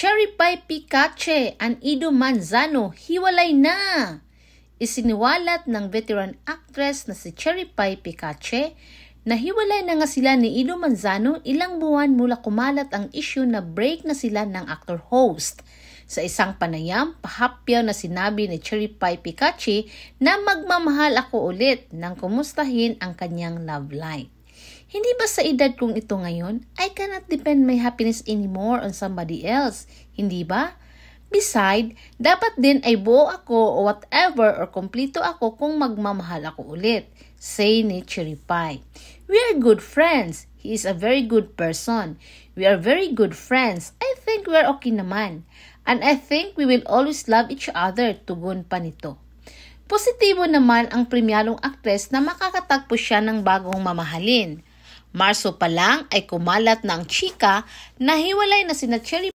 Cherry Pie Picache and Ido Manzano hiwalay na! Isiniwalat ng veteran actress na si Cherry Pie Picache na hiwalay na nga sila ni Ido Manzano ilang buwan mula kumalat ang issue na break na sila ng actor-host. Sa isang panayam, pahapyaw na sinabi ni Cherry Pie Picache na magmamahal ako ulit nang kumustahin ang kanyang love life. Hindi ba sa edad kong ito ngayon, I cannot depend my happiness anymore on somebody else, hindi ba? Beside, dapat din ay buo ako o whatever or kompleto ako kung magmamahal ako ulit, say ni Cherry Pie. We are good friends. He is a very good person. We are very good friends. I think we are okay naman. And I think we will always love each other, tugon pa nito. Positibo naman ang premyadong aktres na makakatagpo siya ng bagong mamahalin. Marso pa lang ay kumalat na ang chika na hiwalay na sina Cherry